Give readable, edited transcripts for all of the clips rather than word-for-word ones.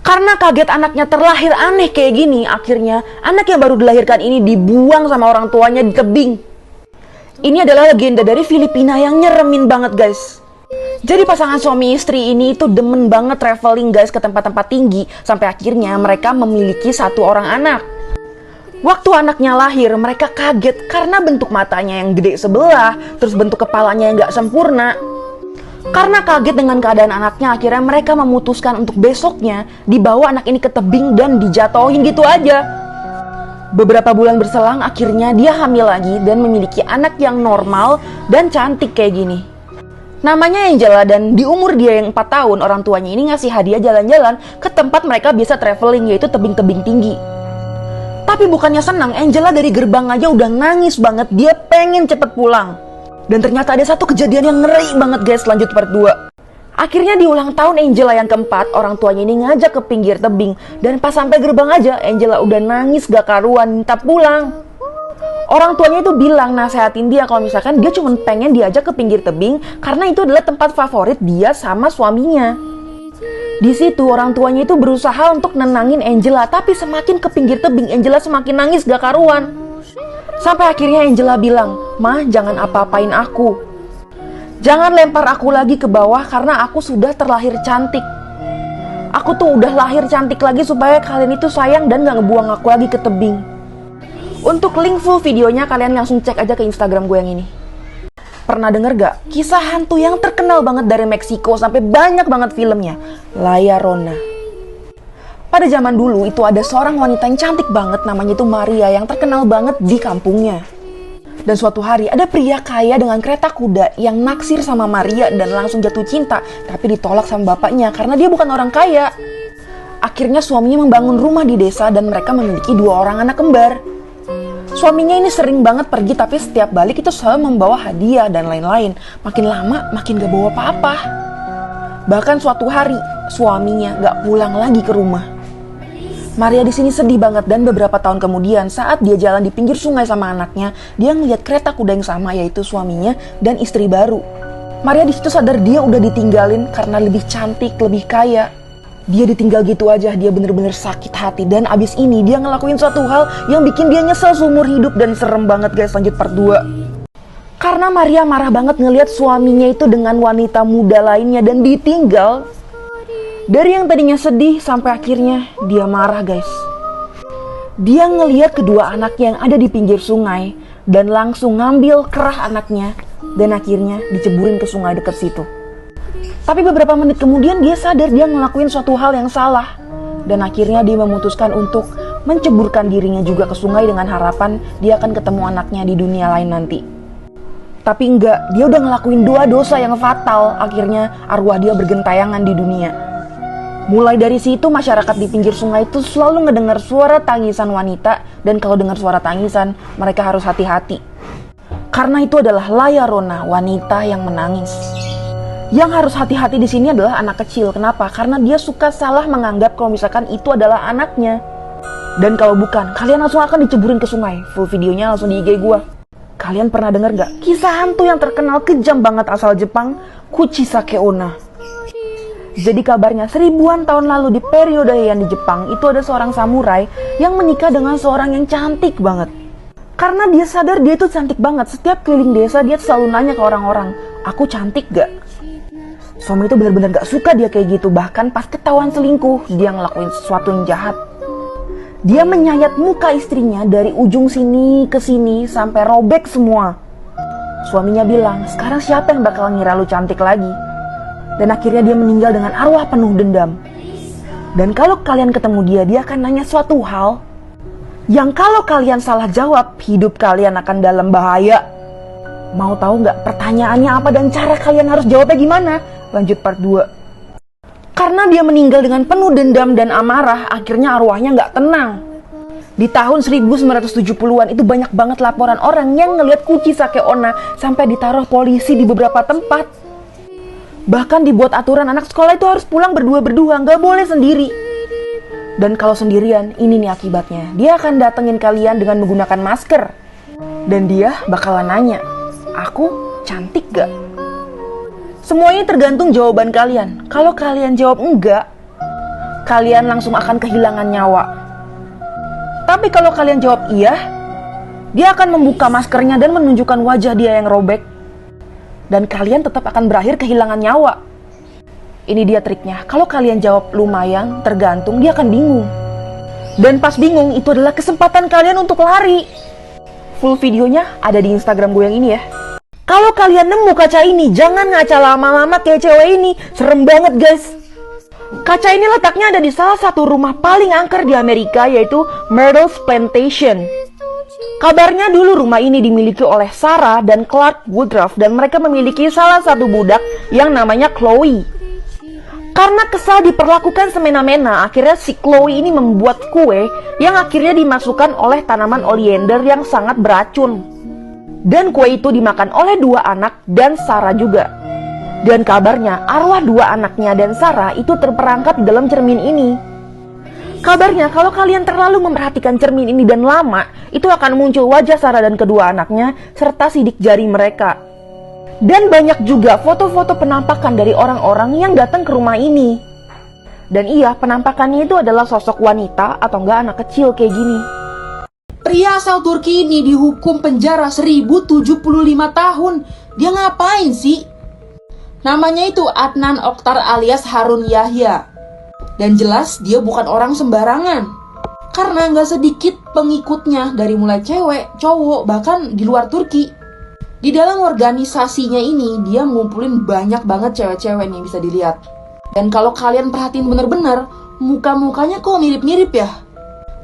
Karena kaget anaknya terlahir aneh kayak gini, akhirnya anak yang baru dilahirkan ini dibuang sama orang tuanya di tebing. Ini adalah legenda dari Filipina yang nyeremin banget guys. Jadi pasangan suami istri ini itu demen banget traveling guys ke tempat-tempat tinggi, sampai akhirnya mereka memiliki satu orang anak. Waktu anaknya lahir, mereka kaget karena bentuk matanya yang gede sebelah, terus bentuk kepalanya yang gak sempurna. Karena kaget dengan keadaan anaknya, akhirnya mereka memutuskan untuk besoknya dibawa anak ini ke tebing dan dijatuhin gitu aja. Beberapa bulan berselang, akhirnya dia hamil lagi dan memiliki anak yang normal dan cantik kayak gini. Namanya Angela, dan di umur dia yang 4 tahun, orang tuanya ini ngasih hadiah jalan-jalan ke tempat mereka bisa traveling, yaitu tebing-tebing tinggi. Tapi bukannya senang, Angela dari gerbang aja udah nangis banget, dia pengen cepet pulang. Dan ternyata ada satu kejadian yang ngeri banget guys, lanjut part 2. Akhirnya di ulang tahun Angela yang keempat, orang tuanya ini ngajak ke pinggir tebing. Dan pas sampai gerbang aja, Angela udah nangis gak karuan, minta pulang. Orang tuanya itu bilang, nasehatin dia kalau misalkan dia cuma pengen diajak ke pinggir tebing karena itu adalah tempat favorit dia sama suaminya. Di situ orang tuanya itu berusaha untuk nenangin Angela, tapi semakin ke pinggir tebing Angela semakin nangis gak karuan. Sampai akhirnya Angela bilang, "Mah, jangan apa-apain aku. Jangan lempar aku lagi ke bawah karena aku sudah terlahir cantik. Aku tuh udah lahir cantik lagi supaya kalian itu sayang dan gak ngebuang aku lagi ke tebing." Untuk link full videonya kalian langsung cek aja ke Instagram gue yang ini. Pernah denger gak kisah hantu yang terkenal banget dari Meksiko sampai banyak banget filmnya? La Llorona. Pada zaman dulu itu ada seorang wanita yang cantik banget, namanya itu Maria, yang terkenal banget di kampungnya. Dan suatu hari ada pria kaya dengan kereta kuda yang naksir sama Maria dan langsung jatuh cinta, tapi ditolak sama bapaknya karena dia bukan orang kaya. Akhirnya suaminya membangun rumah di desa dan mereka memiliki 2 orang anak kembar. Suaminya ini sering banget pergi, tapi setiap balik itu selalu membawa hadiah dan lain-lain. Makin lama makin gak bawa apa-apa. Bahkan suatu hari suaminya gak pulang lagi ke rumah. Maria di sini sedih banget, dan beberapa tahun kemudian saat dia jalan di pinggir sungai sama anaknya, dia ngeliat kereta kuda yang sama, yaitu suaminya dan istri baru. Maria di situ sadar dia udah ditinggalin karena lebih cantik, lebih kaya. Dia ditinggal gitu aja, dia bener-bener sakit hati. Dan abis ini dia ngelakuin suatu hal yang bikin dia nyesel seumur hidup dan serem banget guys, lanjut part 2. Karena Maria marah banget ngelihat suaminya itu dengan wanita muda lainnya dan ditinggal. Dari yang tadinya sedih sampai akhirnya dia marah guys. Dia ngelihat kedua anaknya yang ada di pinggir sungai dan langsung ngambil kerah anaknya dan akhirnya diceburin ke sungai dekat situ. Tapi beberapa menit kemudian dia sadar dia ngelakuin suatu hal yang salah. Dan akhirnya dia memutuskan untuk menceburkan dirinya juga ke sungai dengan harapan dia akan ketemu anaknya di dunia lain nanti. Tapi enggak, dia udah ngelakuin 2 dosa yang fatal. Akhirnya arwah dia bergentayangan di dunia. Mulai dari situ masyarakat di pinggir sungai itu selalu ngedengar suara tangisan wanita. Dan kalau dengar suara tangisan, mereka harus hati-hati. Karena itu adalah La Llorona, wanita yang menangis. Yang harus hati-hati di sini adalah anak kecil. Kenapa? Karena dia suka salah menganggap kalau misalkan itu adalah anaknya. Dan kalau bukan, kalian langsung akan diceburin ke sungai. Full videonya langsung di IG gua. Kalian pernah dengar gak kisah hantu yang terkenal kejam banget asal Jepang, Kuchisake Onna? Jadi kabarnya 1000-an tahun lalu di periode Heian di Jepang, itu ada seorang samurai yang menikah dengan seorang yang cantik banget. Karena dia sadar dia itu cantik banget, setiap keliling desa dia selalu nanya ke orang-orang, "Aku cantik gak?" Suami itu benar-benar gak suka dia kayak gitu. Bahkan pas ketahuan selingkuh, dia ngelakuin sesuatu yang jahat. Dia menyayat muka istrinya dari ujung sini ke sini sampai robek semua. Suaminya bilang, "Sekarang siapa yang bakal ngira lu cantik lagi?" Dan akhirnya dia meninggal dengan arwah penuh dendam. Dan kalau kalian ketemu dia akan nanya suatu hal yang kalau kalian salah jawab, hidup kalian akan dalam bahaya. Mau tahu nggak pertanyaannya apa dan cara kalian harus jawabnya gimana? Lanjut part 2. Karena dia meninggal dengan penuh dendam dan amarah, akhirnya arwahnya nggak tenang. Di tahun 1970-an itu banyak banget laporan orang yang ngelihat Kuchisake Onna sampai ditaruh polisi di beberapa tempat. Bahkan dibuat aturan anak sekolah itu harus pulang berdua-berdua, nggak boleh sendiri. Dan kalau sendirian, ini nih akibatnya. Dia akan datengin kalian dengan menggunakan masker. Dan dia bakalan nanya, "Aku cantik gak?" Semuanya tergantung jawaban kalian. Kalau kalian jawab enggak, kalian langsung akan kehilangan nyawa. Tapi kalau kalian jawab iya, dia akan membuka maskernya dan menunjukkan wajah dia yang robek. Dan kalian tetap akan berakhir kehilangan nyawa. Ini dia triknya. Kalau kalian jawab lumayan, tergantung, dia akan bingung. Dan pas bingung, itu adalah kesempatan kalian untuk lari. Full videonya ada di Instagram gue yang ini ya. Kalau kalian nemu kaca ini, jangan ngaca lama-lama kayak cewek ini. Serem banget guys. Kaca ini letaknya ada di salah satu rumah paling angker di Amerika, yaitu Myrtle's Plantation. Kabarnya dulu rumah ini dimiliki oleh Sarah dan Clark Woodruff, dan mereka memiliki salah satu budak yang namanya Chloe. Karena kesal diperlakukan semena-mena, akhirnya si Chloe ini membuat kue yang akhirnya dimasukkan oleh tanaman oleander yang sangat beracun. Dan kue itu dimakan oleh dua anak dan Sarah juga. Dan kabarnya arwah dua anaknya dan Sarah itu terperangkap di dalam cermin ini. Kabarnya kalau kalian terlalu memperhatikan cermin ini dan lama, itu akan muncul wajah Sarah dan kedua anaknya serta sidik jari mereka. Dan banyak juga foto-foto penampakan dari orang-orang yang datang ke rumah ini. Dan iya, penampakannya itu adalah sosok wanita atau enggak anak kecil kayak gini. Pria asal Turki ini dihukum penjara 1075 tahun. Dia ngapain sih? Namanya itu Adnan Oktar alias Harun Yahya. Dan jelas dia bukan orang sembarangan. Karena gak sedikit pengikutnya dari mulai cewek, cowok, bahkan di luar Turki. Di dalam organisasinya ini dia ngumpulin banyak banget cewek-cewek nih, bisa dilihat. Dan kalau kalian perhatiin bener-bener, muka-mukanya kok mirip-mirip ya?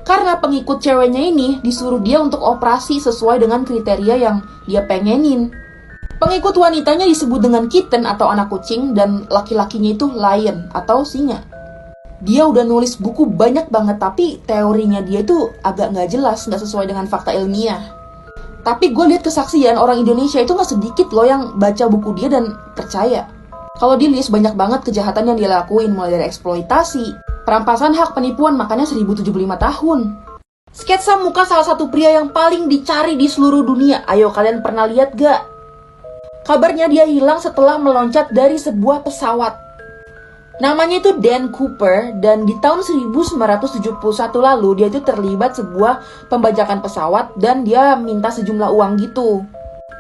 Karena pengikut ceweknya ini disuruh dia untuk operasi sesuai dengan kriteria yang dia pengenin. Pengikut wanitanya disebut dengan kitten atau anak kucing, dan laki-lakinya itu lion atau singa. Dia udah nulis buku banyak banget, tapi teorinya dia itu agak gak jelas, gak sesuai dengan fakta ilmiah. Tapi gue lihat kesaksian orang Indonesia itu gak sedikit loh yang baca buku dia dan percaya. Kalau di list banyak banget kejahatan yang dia lakuin, mulai dari eksploitasi, perampasan hak, penipuan, makanya 1075 tahun. Sketsa muka salah satu pria yang paling dicari di seluruh dunia. Ayo kalian pernah lihat gak? Kabarnya dia hilang setelah meloncat dari sebuah pesawat. Namanya itu Dan Cooper, dan di tahun 1971 lalu dia itu terlibat sebuah pembajakan pesawat dan dia minta sejumlah uang gitu.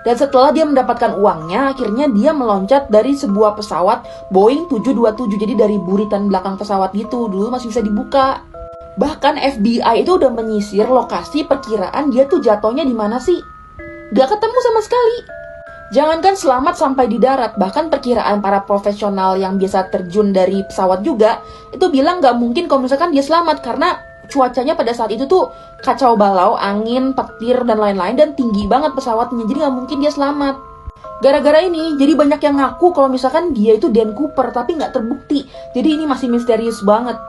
Dan setelah dia mendapatkan uangnya, akhirnya dia meloncat dari sebuah pesawat Boeing 727. Jadi dari buritan belakang pesawat gitu, dulu masih bisa dibuka. Bahkan FBI itu udah menyisir lokasi perkiraan dia tuh jatuhnya di mana sih. Gak ketemu sama sekali. Jangankan selamat sampai di darat, bahkan perkiraan para profesional yang biasa terjun dari pesawat juga, itu bilang gak mungkin kalau misalkan dia selamat, karena cuacanya pada saat itu tuh kacau balau, angin, petir, dan lain-lain, dan tinggi banget pesawatnya, jadi gak mungkin dia selamat. Gara-gara ini, jadi banyak yang ngaku kalau misalkan dia itu Dan Cooper, tapi gak terbukti, jadi ini masih misterius banget.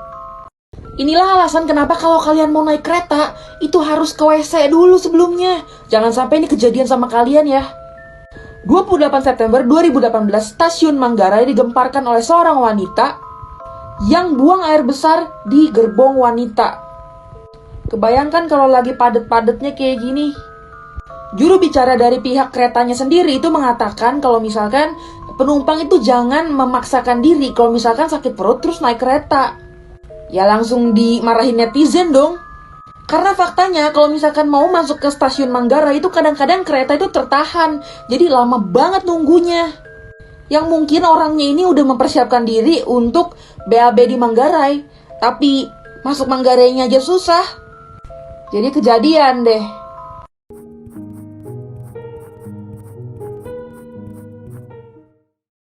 Inilah alasan kenapa kalau kalian mau naik kereta, itu harus ke WC dulu sebelumnya. Jangan sampai ini kejadian sama kalian ya. 28 September 2018, stasiun Manggarai digemparkan oleh seorang wanita yang buang air besar di gerbong wanita. Kebayangkan kalau lagi padet-padetnya kayak gini. Juru bicara dari pihak keretanya sendiri itu mengatakan kalau misalkan penumpang itu jangan memaksakan diri kalau misalkan sakit perut terus naik kereta. Ya langsung dimarahin netizen dong. Karena faktanya kalau misalkan mau masuk ke stasiun Manggarai itu kadang-kadang kereta itu tertahan. Jadi lama banget nunggunya. Yang mungkin orangnya ini udah mempersiapkan diri untuk BAB di Manggarai. Tapi masuk Manggarainya aja susah. Jadi kejadian deh.